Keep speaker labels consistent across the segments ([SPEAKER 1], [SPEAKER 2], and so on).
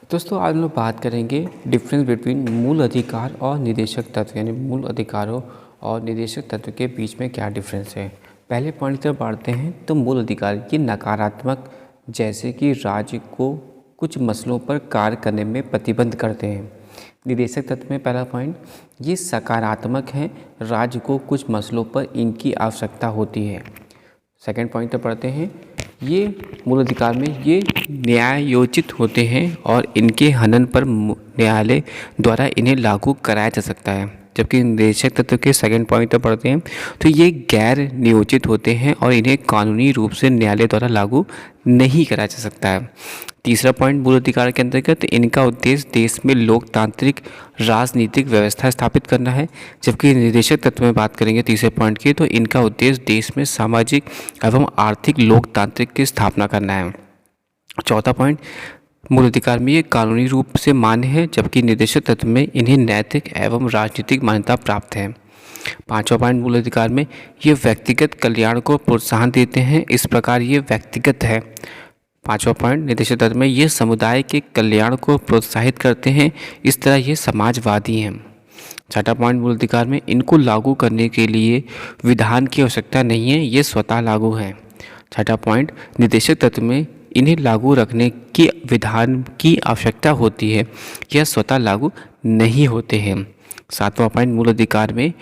[SPEAKER 1] दोस्तों आज हम लोग बात करेंगे डिफरेंस बिटवीन मूल अधिकार और निदेशक तत्व, यानी मूल अधिकारों और निदेशक तत्व के बीच में क्या डिफरेंस है। पहले पॉइंट की तरफ बढ़ते हैं तो मूल अधिकार ये नकारात्मक, जैसे कि राज्य को कुछ मसलों पर कार्य करने में प्रतिबंध करते हैं। निदेशक तत्व में पहला पॉइंट ये सकारात्मक है, राज्य को कुछ मसलों पर इनकी आवश्यकता होती है। सेकंड पॉइंट पर पढ़ते हैं, ये मूल अधिकार में ये न्यायोचित होते हैं और इनके हनन पर न्यायालय द्वारा इन्हें लागू कराया जा सकता है। जबकि निदेशक तत्व के सेकंड पॉइंट पर पढ़ते हैं तो ये गैर नियोजित होते हैं और इन्हें कानूनी रूप से न्यायालय द्वारा लागू नहीं कराया जा सकता है। तीसरा पॉइंट मूल अधिकार के अंतर्गत इनका उद्देश्य देश में लोकतांत्रिक राजनीतिक व्यवस्था स्थापित करना है। जबकि निदेशक तत्व में बात करेंगे तीसरे पॉइंट की, तो इनका उद्देश्य देश में सामाजिक एवं आर्थिक लोकतांत्रिक की स्थापना करना है। चौथा पॉइंट मूल अधिकार में ये कानूनी रूप से मान्य है, जबकि निदेशक तत्व में इन्हें नैतिक एवं राजनीतिक मान्यता प्राप्त है। पांचवा पॉइंट मूल अधिकार में ये व्यक्तिगत कल्याण को प्रोत्साहन देते हैं, इस प्रकार ये व्यक्तिगत है। पांचवा पॉइंट निदेशक तत्व में ये समुदाय के कल्याण को प्रोत्साहित करते हैं, इस तरह ये समाजवादी हैं। छठा पॉइंट मूल अधिकार में इनको लागू करने के लिए विधान की आवश्यकता नहीं है, ये स्वतः लागू है। छठा पॉइंट निदेशक तत्व में इन्हें लागू रखने की विधान की आवश्यकता होती है, यह स्वतः लागू नहीं होते हैं। सातवां पॉइंट मूल अधिकार में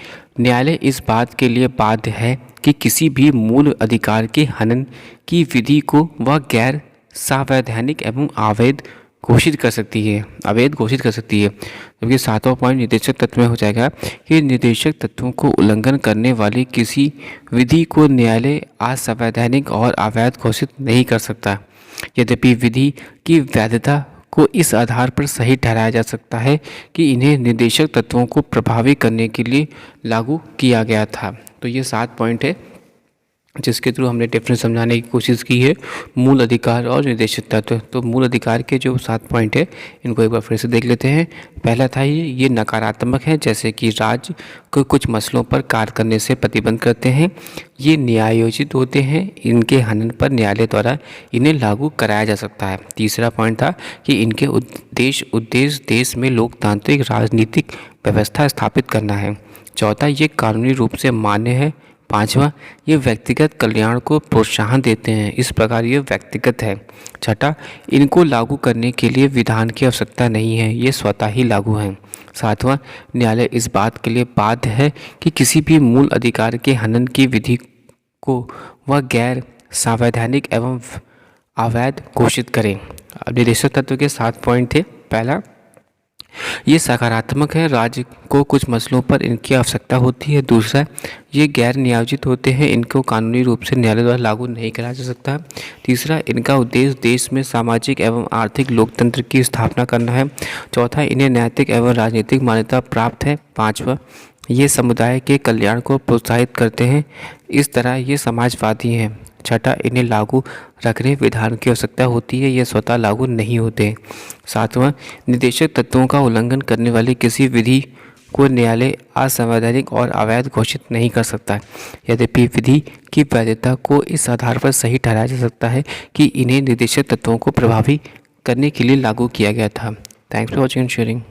[SPEAKER 1] न्यायालय इस बात के लिए बाध्य है कि किसी भी मूल अधिकार के हनन की विधि को वह गैर संवैधानिक एवं अवैध घोषित कर सकती है, जबकि सातवां पॉइंट निदेशक तत्व में हो जाएगा कि निदेशक तत्वों को उल्लंघन करने वाली किसी विधि को न्यायालय असंवैधानिक और अवैध घोषित नहीं कर सकता। यद्यपि विधि की वैधता को इस आधार पर सही ठहराया जा सकता है कि इन्हें निदेशक तत्वों को प्रभावी करने के लिए लागू किया गया था। तो ये 7 पॉइंट है जिसके थ्रू हमने डिफरेंस समझाने की कोशिश की है मूल अधिकार और निदेशक तत्व। तो मूल अधिकार के जो 7 पॉइंट है इनको एक बार फिर से देख लेते हैं। पहला था ये नकारात्मक है, जैसे कि राज्य को कुछ मसलों पर कार्य करने से प्रतिबंध करते हैं। ये न्यायोचित होते हैं, इनके हनन पर न्यायालय द्वारा इन्हें लागू कराया जा सकता है। तीसरा पॉइंट था कि इनके उद्देश्य देश में लोकतांत्रिक राजनीतिक व्यवस्था स्थापित करना है। चौथा, ये कानूनी रूप से मान्य है। पांचवा, ये व्यक्तिगत कल्याण को प्रोत्साहन देते हैं, इस प्रकार ये व्यक्तिगत है। छठा, इनको लागू करने के लिए विधान की आवश्यकता नहीं है, ये स्वतः ही लागू हैं। सातवां, न्यायालय इस बात के लिए बाध्य है कि किसी भी मूल अधिकार के हनन की विधि को वह गैर संवैधानिक एवं अवैध घोषित करें। निदेशक तत्व के 7 पॉइंट थे। पहला, ये सकारात्मक है, राज्य को कुछ मसलों पर इनकी आवश्यकता होती है। दूसरा, ये गैर नियोजित होते हैं, इनको कानूनी रूप से न्यायालय द्वारा लागू नहीं कराया जा सकता। तीसरा, इनका उद्देश्य देश में सामाजिक एवं आर्थिक लोकतंत्र की स्थापना करना है। चौथा, इन्हें नैतिक एवं राजनीतिक मान्यता प्राप्त है। पाँचवा, ये समुदाय के कल्याण को प्रोत्साहित करते हैं, इस तरह ये समाजवादी हैं। छठा, इन्हें लागू रखने विधान की आवश्यकता होती है, यह स्वतः लागू नहीं होते। सातवां, निदेशक तत्वों का उल्लंघन करने वाली किसी विधि को न्यायालय असंवैधानिक और अवैध घोषित नहीं कर सकता। यद्यपि विधि की वैधता को इस आधार पर सही ठहराया जा सकता है कि इन्हें निदेशक तत्वों को प्रभावी करने के लिए लागू किया गया था। Thanks for watching and sharing.